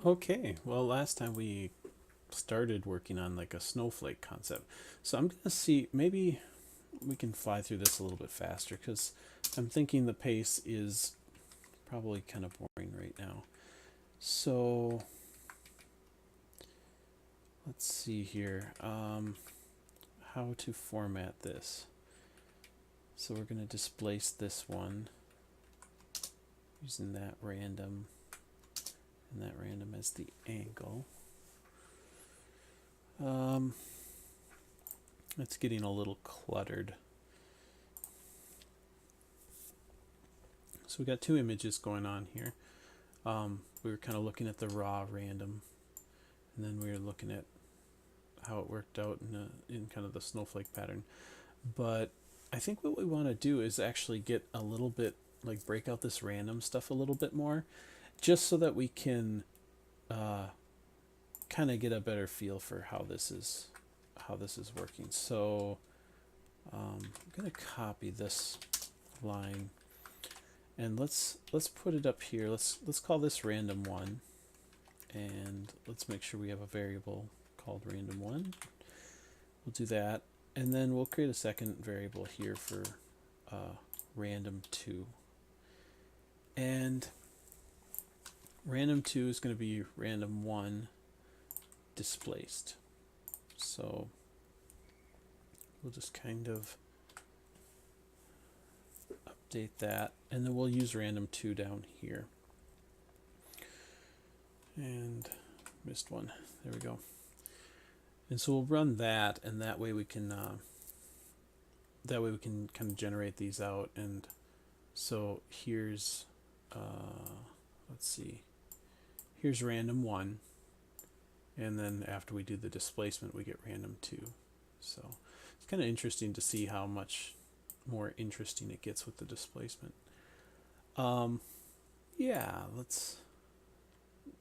Okay, well, last time we started working on like a snowflake concept. So I'm gonna see, maybe we can fly through this a little bit faster because I'm thinking the pace is probably kind of boring right now. So let's see here, how to format this. So we're gonna displace this one using that random, and that random as the angle. Um, it's getting a little cluttered. So we got two images going on here. We were kind of looking at the raw random, and then we were looking at how it worked out in kind of the snowflake pattern. But I think what we want to do is actually get a little bit, like break out this random stuff a little bit more, just so that we can kind of get a better feel for how this is working. So I'm gonna copy this line and let's put it up here. Let's call this random one, and let's make sure we have a variable called random one. We'll do that, and then we'll create a second variable here for random 2, and random 2 is going to be random 1 displaced. So we'll just kind of update that, and then we'll use random 2 down here. And missed one. There we go. And so we'll run that, and that way we can kind of generate these out. And so here's let's see, here's random 1, and then after we do the displacement we get random 2. So it's kind of interesting to see how much more interesting it gets with the displacement. Yeah,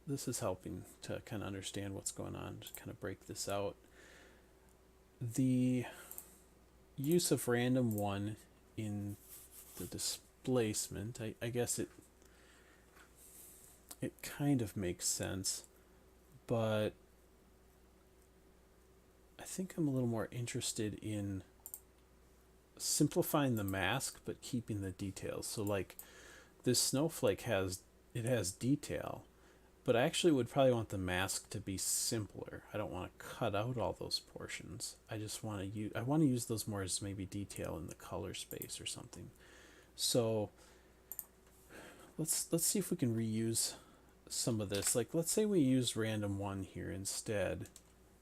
this is helping to kind of understand what's going on, just kind of break this out. The use of random 1 in the displacement, I guess it kind of makes sense, but I think I'm a little more interested in simplifying the mask but keeping the details. So like this snowflake has detail, but I actually would probably want the mask to be simpler. I don't want to cut out all those portions. I just want to use those more as maybe detail in the color space or something. So let's see if we can reuse some of this. Like let's say we used random 1 here instead,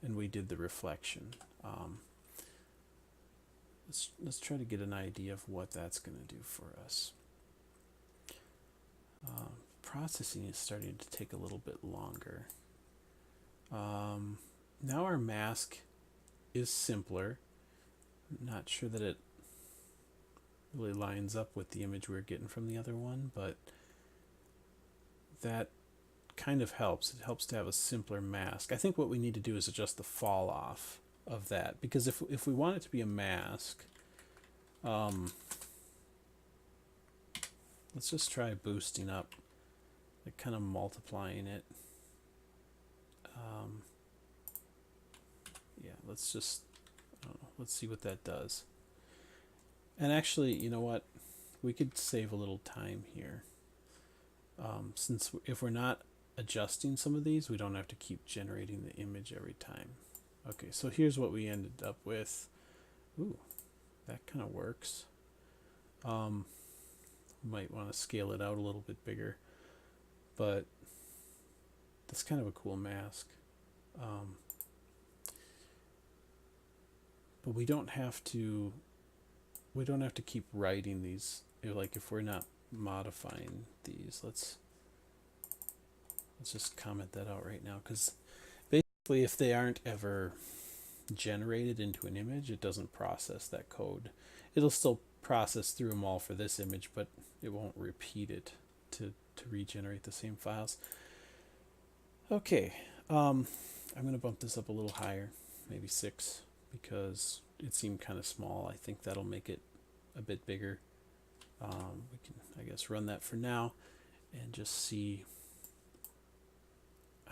and we did the reflection. Let's try to get an idea of what that's going to do for us. Processing is starting to take a little bit longer. Now our mask is simpler. Not sure that it really lines up with the image we were getting from the other one, but that kind of helps. It helps to have a simpler mask. I think what we need to do is adjust the fall off of that, because if we want it to be a mask, let's just try boosting up, like kind of multiplying it. Yeah, let's just, I don't know, let's see what that does. And actually, you know what? We could save a little time here. Since if we're not adjusting some of these, we don't have to keep generating the image every time. Okay, so here's what we ended up with. Ooh, that kind of works. Might want to scale it out a little bit bigger, but that's kind of a cool mask. But we don't have to keep writing these. Like if we're not modifying these, let's just comment that out right now, because basically if they aren't ever generated into an image, it doesn't process that code. It'll still process through them all for this image, but it won't repeat it to regenerate the same files. Okay, I'm going to bump this up a little higher, maybe 6, because it seemed kind of small. I think that'll make it a bit bigger. We can, I guess, run that for now and just see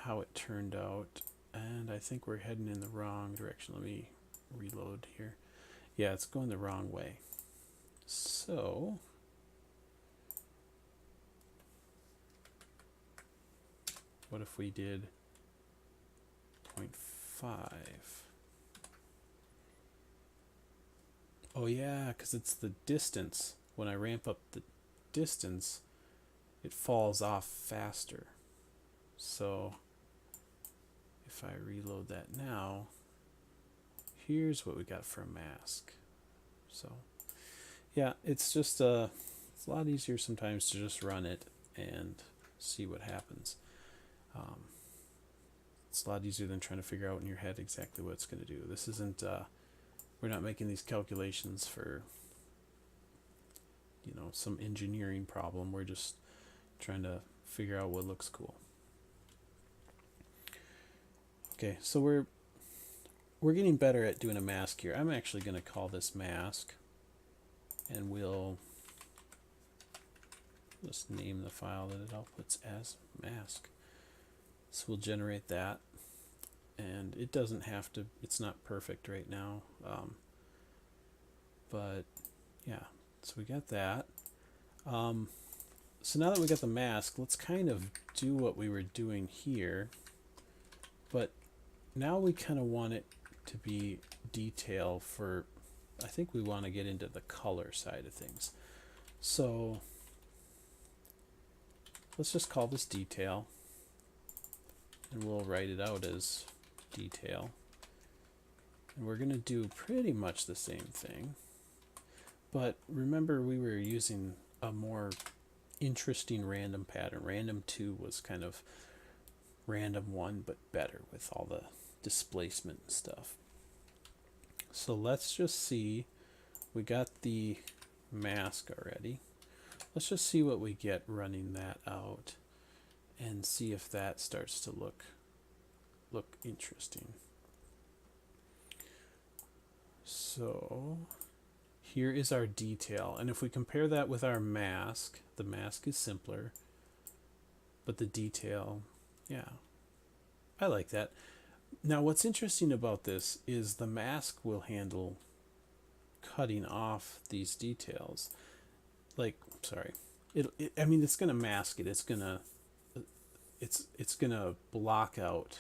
how it turned out, and I think we're heading in the wrong direction. Let me reload here. Yeah, it's going the wrong way. So what if we did 0.5? Oh yeah, because it's the distance. When I ramp up the distance, it falls off faster. So if I reload that now, here's what we got for a mask. So yeah, it's just it's a lot easier sometimes to just run it and see what happens. It's a lot easier than trying to figure out in your head exactly what it's going to do. This isn't we're not making these calculations for, you know, some engineering problem. We're just trying to figure out what looks cool. Okay, so we're getting better at doing a mask here. I'm actually going to call this mask, and we'll just name the file that it outputs as mask. So we'll generate that, and it doesn't have to, it's not perfect right now, but yeah, so we got that. So now that we got the mask, let's kind of do what we were doing here, but now we kind of want it to be detail for, I think we want to get into the color side of things. So let's just call this detail, and we'll write it out as detail. And we're going to do pretty much the same thing. But remember, we were using a more interesting random pattern. Random 2 was kind of random 1, but better with all the displacement and stuff. So let's just see. We got the mask already. Let's just see what we get running that out and see if that starts to look interesting. So here is our detail, and if we compare that with our mask, the mask is simpler, but the detail, yeah, I like that. Now what's interesting about this is the mask will handle cutting off these details. Like, sorry, I mean, it's gonna mask it. It's gonna block out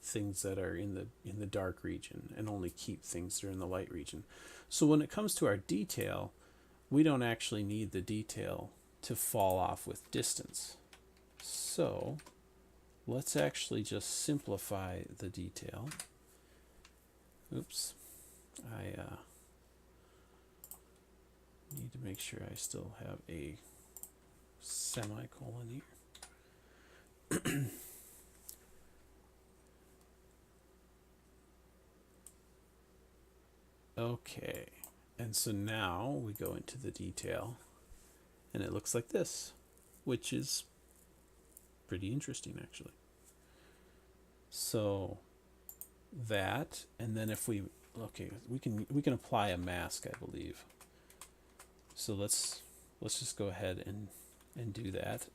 things that are in the dark region and only keep things that are in the light region. So when it comes to our detail, we don't actually need the detail to fall off with distance. So let's actually just simplify the detail. Oops, I need to make sure I still have a semicolon here. Okay, and so now we go into the detail, and it looks like this, which is pretty interesting actually. So that, and then if we, okay, we can apply a mask, I believe. So let's just go ahead and do that.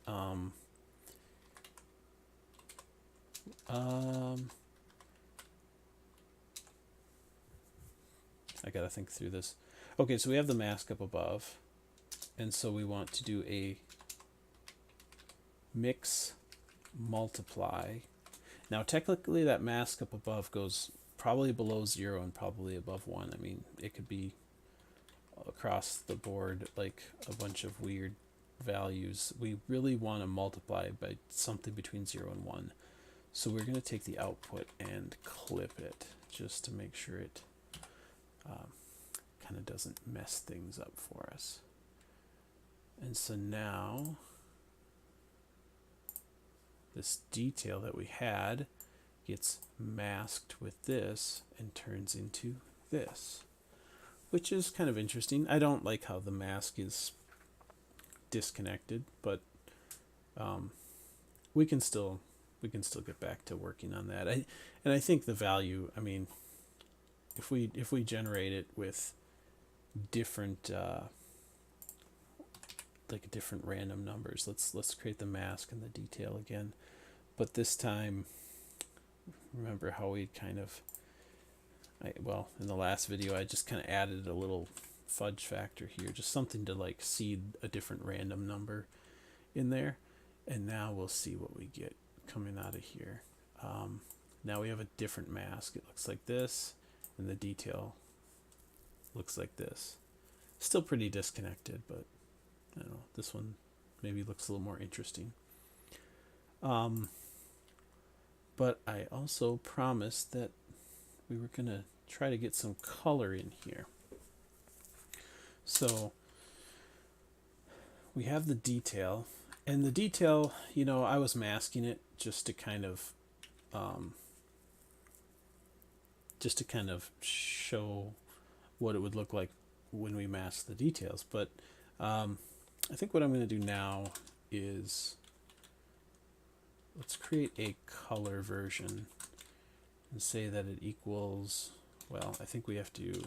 I gotta think through this. Okay, so we have the mask up above, and so we want to do a mix multiply. Now technically that mask up above goes probably below 0 and probably above 1. I mean, it could be across the board like a bunch of weird values. We really want to multiply by something between 0 and 1. So we're going to take the output and clip it just to make sure it kind of doesn't mess things up for us. And so now this detail that we had gets masked with this and turns into this, which is kind of interesting. I don't like how the mask is disconnected, but we can still get back to working on that. And I think the value, I mean, if we generate it with different like different random numbers, let's create the mask and the detail again, but this time remember how we kind of, well, in the last video, I just kind of added a little fudge factor here, just something to like seed a different random number in there. And now we'll see what we get coming out of here. Now we have a different mask. It looks like this, and the detail looks like this. Still pretty disconnected, but I don't know, this one maybe looks a little more interesting. But I also promised that we were going to try to get some color in here. So we have the detail, and the detail, you know, I was masking it just to kind of show what it would look like when we mask the details. But I think what I'm going to do now is let's create a color version and say that it equals, well, I think we have to,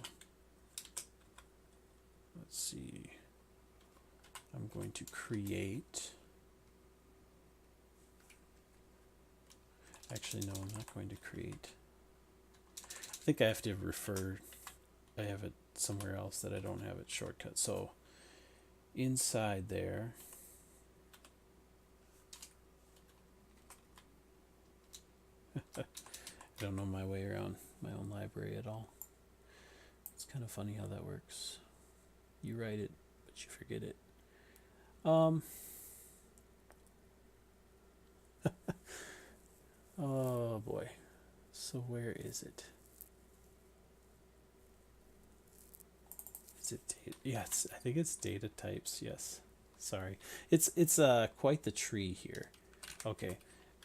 let's see, I'm going to create, actually no, I'm not going to create, I think I have to refer, I have it somewhere else that I don't have it shortcut. So inside there, I don't know my way around my own library at all. It's kind of funny how that works. You write it, but you forget it. Oh boy. So where is it? Is it data? Yeah, I think it's data types. Yes. Sorry. It's quite the tree here. Okay.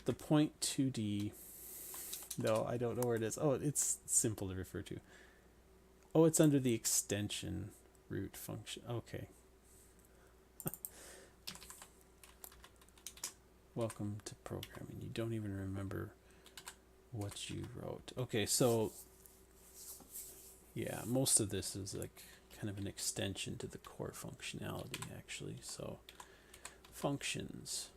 The point 2D. No, I don't know where it is. Oh, it's simple to refer to. Oh, it's under the extension root function. Okay. Welcome to programming. You don't even remember what you wrote. Okay, so yeah, most of this is like kind of an extension to the core functionality, actually. So functions.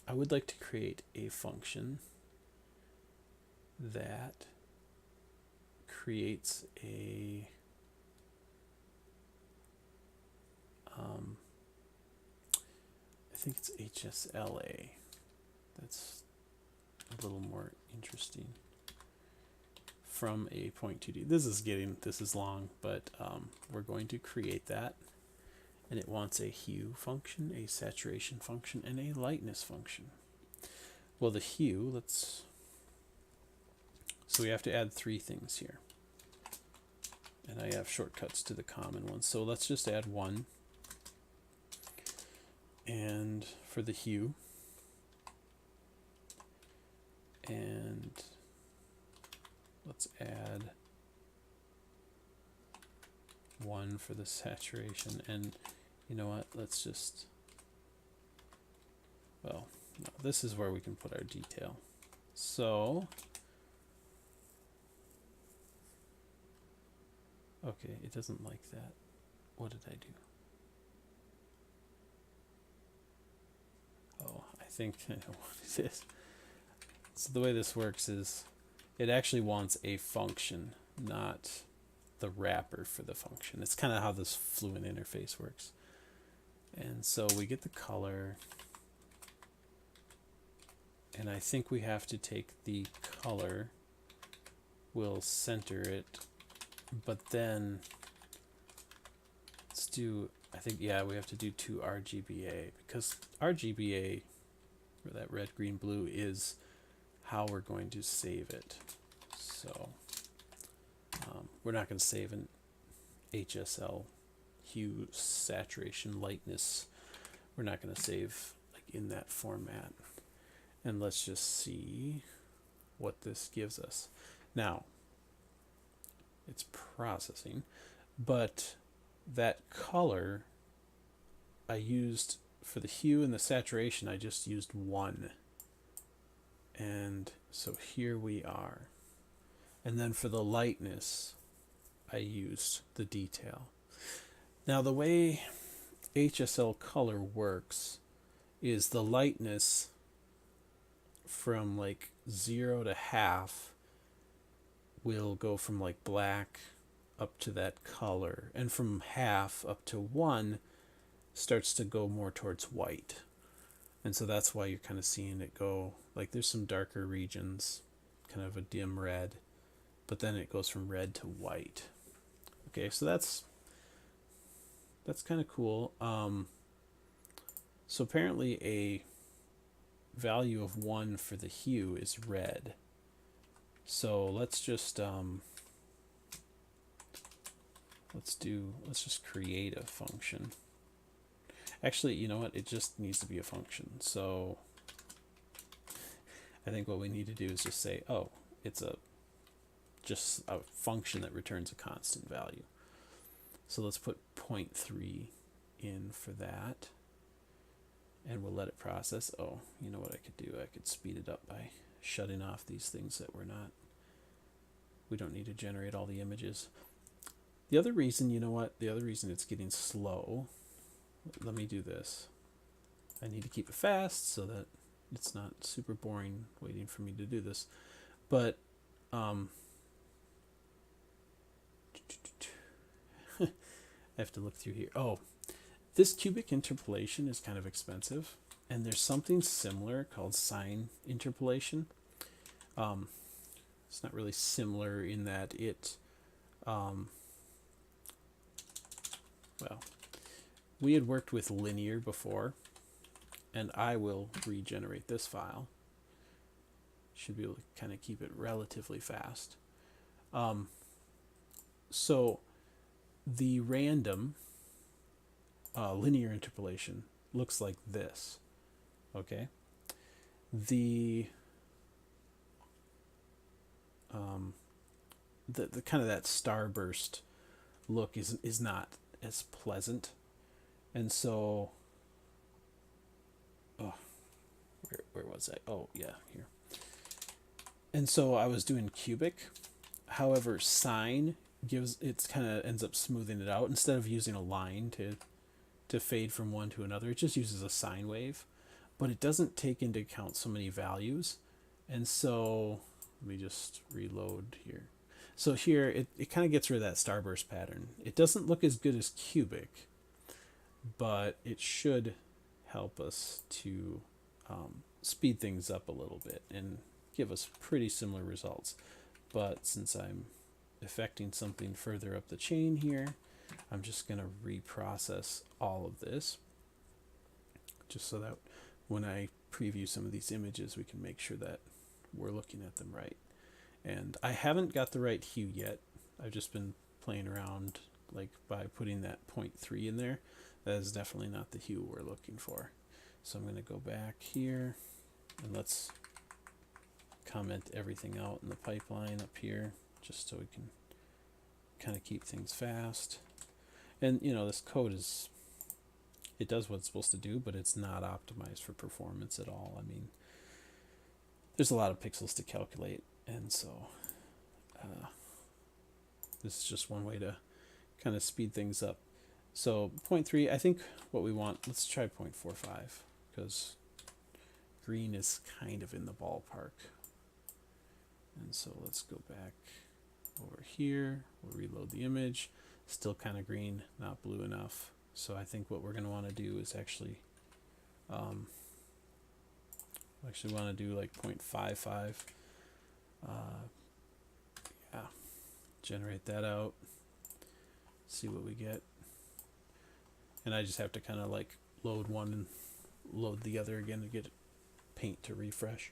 I would like to create a function that creates a I think it's HSLA. That's a little more interesting. From a point 2D. This is long, but we're going to create that, and it wants a hue function, a saturation function, and a lightness function. Well, the hue, so we have to add 3 things here. And I have shortcuts to the common ones. So let's just add 1. And for the hue, and let's add 1 for the saturation. And you know what? Let's just, well, no, this is where we can put our detail. So okay, it doesn't like that. What did I do? Oh, I think I know what it is. So the way this works is it actually wants a function, not the wrapper for the function. It's kind of how this Fluent interface works. And so we get the color, and I think we have to take the color, we'll center it, but then let's do, I think, yeah, we have to do 2 RGBA, because RGBA, or that red, green, blue, is how we're going to save it. So we're not going to save an HSL, hue, saturation, lightness. We're not going to save like in that format. And let's just see what this gives us. Now, it's processing, but that color I used for the hue and the saturation, I just used 1. And so here we are. And then for the lightness, I used the detail. Now the way HSL color works is the lightness from like 0 to half will go from like black up to that color, and from half up to 1 starts to go more towards white. And so that's why you're kind of seeing it go like there's some darker regions, kind of a dim red, but then it goes from red to white. Okay, so that's kind of cool. So apparently a value of 1 for the hue is red. So let's just let's just create a function. Actually, you know what? It just needs to be a function. So I think what we need to do is just say, oh, it's just a function that returns a constant value. So let's put 0.3 in for that, and we'll let it process. Oh, you know what I could do? I could speed it up by shutting off these things that we don't need to generate all the images. The other reason, you know what? The other reason it's getting slow, let me do this. I need to keep it fast so that it's not super boring waiting for me to do this. But I have to look through here. Oh, this cubic interpolation is kind of expensive, and there's something similar called sine interpolation. It's not really similar in that it, well, we had worked with linear before, and I will regenerate this file. Should be able to kind of keep it relatively fast. So the random linear interpolation looks like this. Okay, the kind of that starburst look is not as pleasant, and so where was I? Oh yeah, here. And so I was doing cubic. However, sine gives it kind of ends up smoothing it out. Instead of using a line to fade from one to another, it just uses a sine wave, but it doesn't take into account so many values. And so let me just reload here. So here it kind of gets rid of that starburst pattern. It doesn't look as good as cubic, but it should help us to speed things up a little bit and give us pretty similar results. But since I'm affecting something further up the chain here, I'm just going to reprocess all of this just so that when I preview some of these images, we can make sure that we're looking at them right. And I haven't got the right hue yet. I've just been playing around like by putting that 0.3 in there. That is definitely not the hue we're looking for. So I'm going to go back here and let's comment everything out in the pipeline up here just so we can kind of keep things fast. And you know, this code it does what it's supposed to do, but it's not optimized for performance at all. I mean, there's a lot of pixels to calculate, and so this is just one way to kind of speed things up. So 0.3, I think what we want, let's try 0.45 because green is kind of in the ballpark. And so let's go back over here. We'll reload the image. Still kind of green, not blue enough. So I think what we're going to want to do is actually want to do like 0.55. Yeah, generate that out. See what we get. And I just have to kind of like load one and load the other again to get paint to refresh.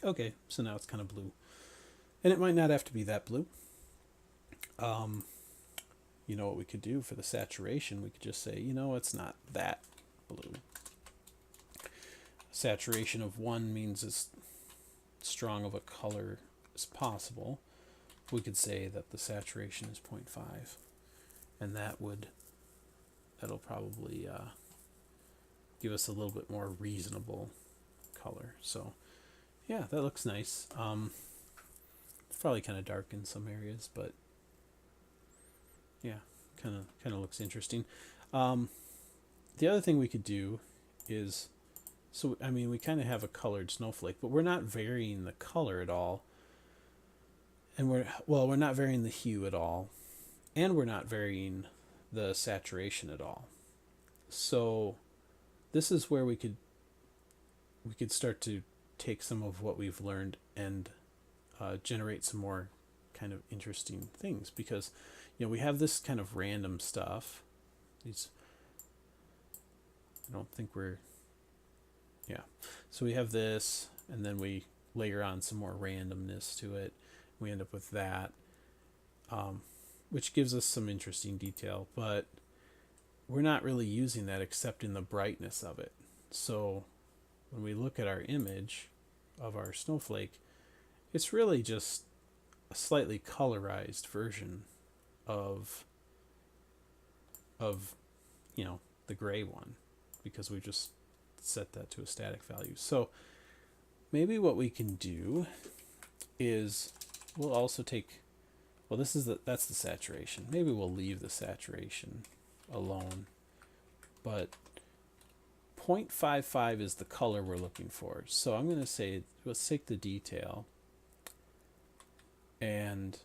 Okay, so now it's kind of blue. And it might not have to be that blue. You know what we could do for the saturation? We could just say, you know, it's not that blue. Saturation of 1 means as strong of a color as possible. We could say that the saturation is 0.5. And that'll probably give us a little bit more reasonable color. So yeah, that looks nice. It's probably kind of dark in some areas, but yeah, kind of looks interesting. The other thing we could do is So, I mean, we kind of have a colored snowflake, but we're not varying the color at all. And we're not varying the hue at all. And we're not varying the saturation at all. So, this is where we could start to take some of what we've learned and generate some more kind of interesting things, because we have this kind of random stuff. These, I don't think we're, yeah. So we have this, and then we layer on some more randomness to it. We end up with that, which gives us some interesting detail, but we're not really using that except in the brightness of it. So when we look at our image of our snowflake, it's really just a slightly colorized version of the gray one, because we just set that to a static value. So maybe what we can do is we'll also take, well, that's the saturation. Maybe we'll leave the saturation alone, but 0.55 is the color we're looking for. So I'm going to say, let's take the detail, and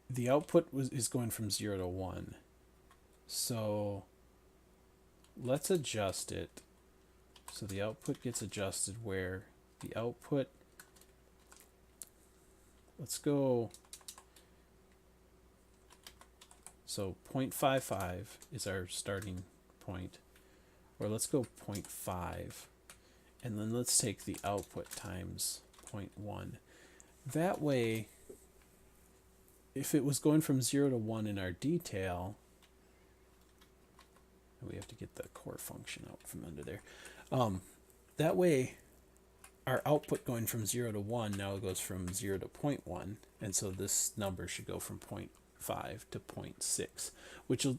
the output is going from 0 to 1. So let's adjust it. So the output gets adjusted where the output, let's go, so 0.55 is our starting point, or let's go 0.5, and then let's take the output times 0.1. That way, if it was going from 0 to 1 in our detail, we have to get the core function out from under there. That way, our output going from 0 to 1 now goes from 0 to 0.1, and so this number should go from 0.5 to 0.6, which will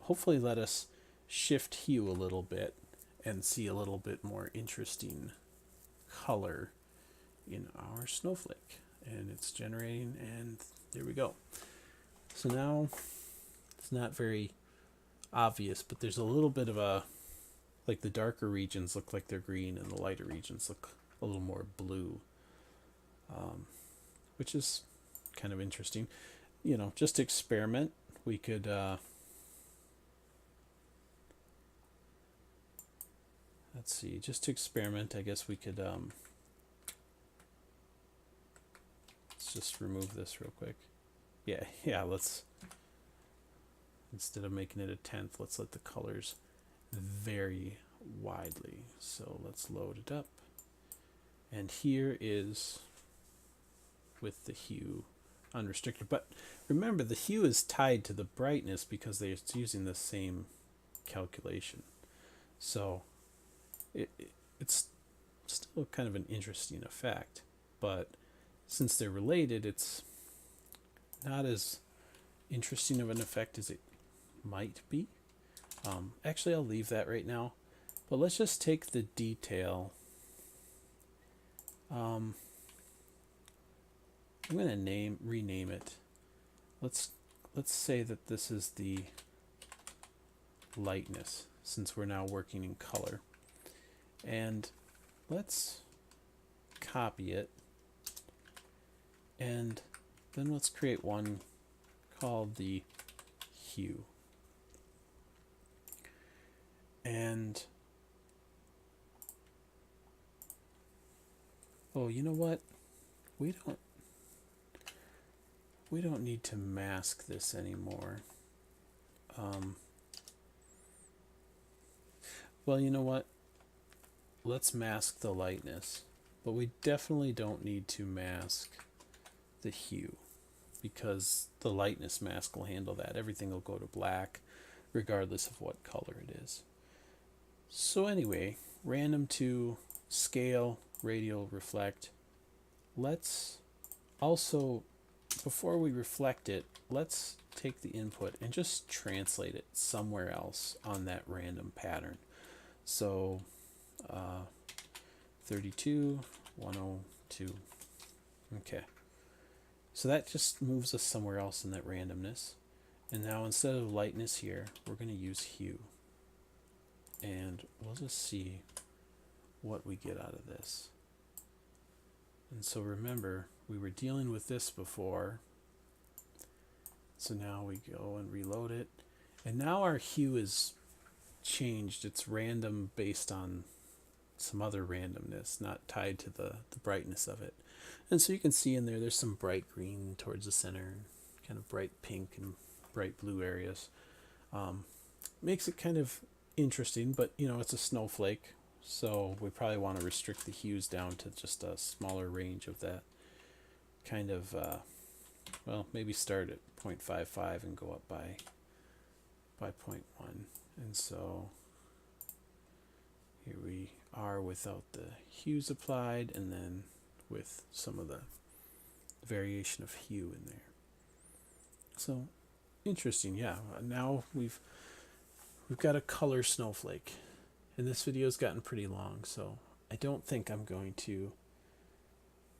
hopefully let us shift hue a little bit and see a little bit more interesting color in our snowflake. And it's generating, and there we go. So now it's not very obvious, but there's a little bit of a, like the darker regions look like they're green and the lighter regions look a little more blue, which is kind of interesting. Just to experiment, we could let's see, just to experiment, I guess we could let's just remove this real quick. Yeah, let's, instead of making it a tenth, let's let the colors vary widely. So let's load it up. And here is with the hue unrestricted. But remember, the hue is tied to the brightness because it's using the same calculation. So it's still kind of an interesting effect. But since they're related, it's not as interesting of an effect as it might be. Actually, I'll leave that right now. But let's just take the detail. I'm going to rename it. Let's say that this is the lightness, since we're now working in color. And let's copy it. And then let's create one called the hue. And oh, you know what? We don't need to mask this anymore. Well, you know what? Let's mask the lightness, but we definitely don't need to mask the hue, because the lightness mask will handle that. Everything will go to black regardless of what color it is. So anyway, random to scale, radial, reflect. Let's also, before we reflect it, let's take the input and just translate it somewhere else on that random pattern. So 32, 102. Okay. So that just moves us somewhere else in that randomness. And now instead of lightness here, we're going to use hue. And we'll just see what we get out of this. And so remember, we were dealing with this before. So now we go and reload it. And now our hue is changed. It's random based on some other randomness, not tied to the brightness of it. And so you can see in there, there's some bright green towards the center, kind of bright pink and bright blue areas. Makes it kind of interesting, but you know, it's a snowflake, so we probably want to restrict the hues down to just a smaller range of that kind of, well, maybe start at 0.55 and go up by 0.1. And so here we are without the hues applied, and then with some of the variation of hue in there. So interesting, yeah. Now we've got a color snowflake, and this video's gotten pretty long, so I don't think I'm going to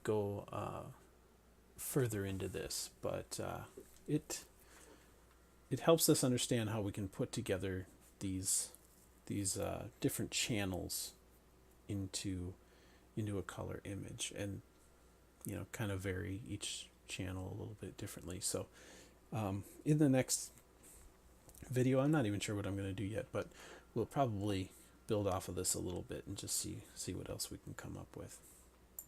go further into this, but it helps us understand how we can put together these different channels into a color image, and you know, kind of vary each channel a little bit differently. So in the next video, I'm not even sure what I'm going to do yet, but we'll probably build off of this a little bit and just see what else we can come up with.